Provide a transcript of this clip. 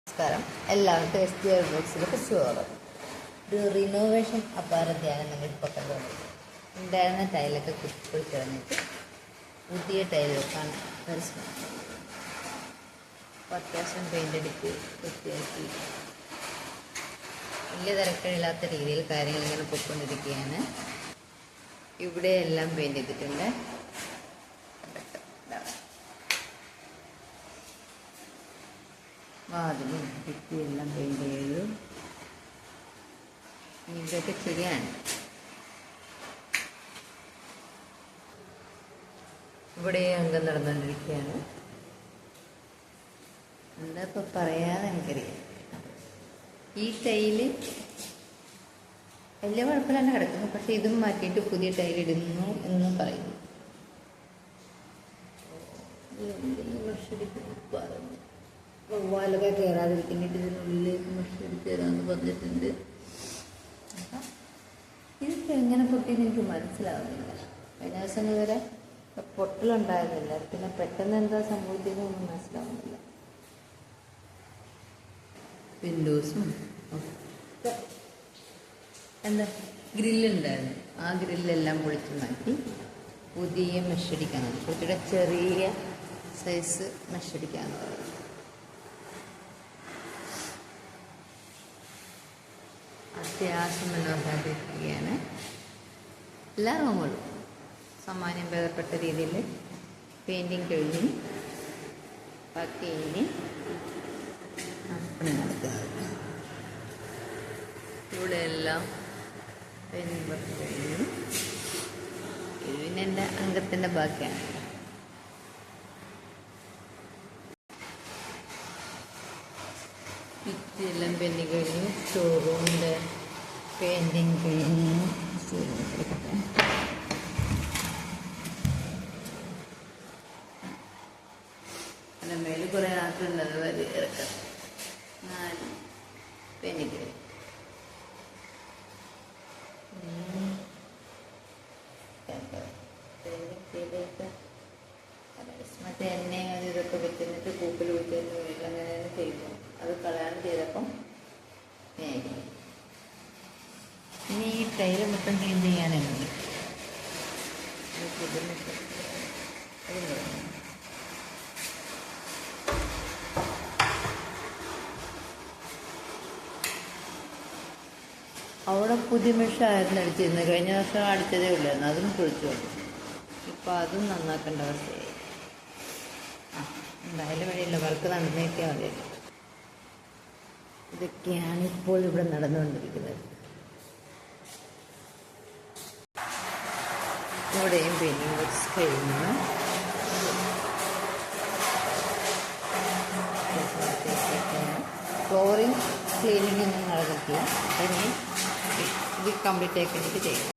നമസ്കാരം, എല്ലാവർക്കും SDR ബോക്സിലേക്ക് സ്വാഗതം. ഒരു റിനോവേഷൻ അപാരതയാണ് നിങ്ങളിപ്പോൾ കണ്ടുകൊണ്ടിരിക്കുന്നത്. ഉണ്ടായിരുന്ന ടൈലൊക്കെ കുത്തിപ്പൊളിച്ചറിഞ്ഞിട്ട് പുതിയ ടൈൽ വെക്കാൻ പരിശ്രമിക്കും. അത്യാവശ്യം പെയിൻ്റ് അടിച്ച് വൃത്തിയാക്കി വലിയ തിരക്കില്ലാത്ത രീതിയിൽ കാര്യങ്ങൾ ഇങ്ങനെ പൊയ്ക്കൊണ്ടിരിക്കുകയാണ്. ഇവിടെയെല്ലാം പെയിൻ്റ് ചെയ്തിട്ടുണ്ട്. വാതിലും ഭിത്തിയെല്ലാം പെയിൻ്റ് ചെയ്തു. ഇതൊക്കെ ശരിയാണ്. ഇവിടെ അംഗം നടന്നുകൊണ്ടിരിക്കുകയാണ്. എന്താ ഇപ്പം പറയാതെ എനിക്കറിയാം. ഈ ടൈല് വലിയ കുഴപ്പമില്ലാണ്ട് കിടക്കുന്നു, പക്ഷെ ഇതും മാറ്റിയിട്ട് പുതിയ ടൈലിടുന്നു എന്ന് പറയുന്നു. പറഞ്ഞു വവ്വാലൊക്കെ കയറാതിരിക്കുന്നിട്ട് ഇതിനുള്ളിലേക്ക് മഷടിച്ച് തരാമെന്ന് പറഞ്ഞിട്ടുണ്ട്. അപ്പം ഇതൊക്കെ എങ്ങനെ പൊട്ടിയെന്ന് എനിക്ക് മനസ്സിലാവുന്നില്ല. കഴിഞ്ഞ ദിവസം വരെ പൊട്ടലുണ്ടായിരുന്നില്ല, പിന്നെ പെട്ടെന്ന് എന്താ സംഭവിച്ചതെന്നൊന്നും മനസ്സിലാവുന്നില്ല. വിൻഡോസും എന്താ ഗ്രില്ലുണ്ടായിരുന്നു, ആ ഗ്രില്ലെല്ലാം പൊളിച്ച് മാറ്റി പുതിയ മെഷടിക്കാനാണ്. കുറച്ചുകൂടെ ചെറിയ സൈസ് മെഷടിക്കാന്ന് പറയുന്നത്. അത്യാവശ്യം മനോഹരിക്കുകയാണ്. എല്ലാ റൂമുകളും സാമാന്യം ഭേദപ്പെട്ട രീതിയിൽ പെയിൻറ്റിങ് കഴിഞ്ഞ് ബാക്കി ഇനി പണി നടക്കുന്നത്. ഇവിടെയെല്ലാം പെയിൻറ്റിങ് വർക്ക് കഴിഞ്ഞു. ഇത് പിന്നെ എൻ്റെ അംഗത്തിൻ്റെ ബാക്കിയാണ്. ഭിത്തിയെല്ലാം പെയിൻറ്റിങ് കഴിഞ്ഞു. ഷോറൂമിൻ്റെ പെയിൻറ്റിങ് കഴിഞ്ഞു. അതിൻ്റെ മേലിൽ കുറേ ആക്കുണ്ട്, അത് വരെ ഇറക്കാം. 4 പെയിൻറ്റിങ് കഴിഞ്ഞു. മറ്റേ എണ്ണയും അത് ഇതൊക്കെ വെച്ചിട്ട് പൂപ്പിൽ വിളിച്ചിട്ട് അങ്ങനെ ചെയ്യുന്നു. അത് കളയാണ്ട് ചെയ്തപ്പം ഇനി ഈ ടൈല് മൊത്തം ക്ലീൻ ചെയ്യാനുണ്ട്. അവിടെ പുതിയ മെഷായിരുന്നു അടിച്ചിരുന്നത്. കഴിഞ്ഞ വർഷം അടിച്ചതേ ഉള്ളായിരുന്നു, അതും പൊളിച്ചു വന്നു. ഇപ്പം അതും നന്നാക്കേണ്ട അവസ്ഥയായി. എന്തായാലും വഴിയില്ല, വർക്ക് നടന്നേക്കാൻ മതി. ഇതൊക്കെയാണ് ഇപ്പോൾ ഇവിടെ നടന്നുകൊണ്ടിരിക്കുന്നത്. ഇവിടെയും പെയിൻറ്റിങ് വർക്ക്സ് കഴിഞ്ഞു. ഫ്ലോറിങ് ക്ലീനിങ് ഒന്നും നടന്നിട്ടില്ല. ഇനി ഇത് കംപ്ലീറ്റ് ആക്കിയിട്ട് ചെയ്യും.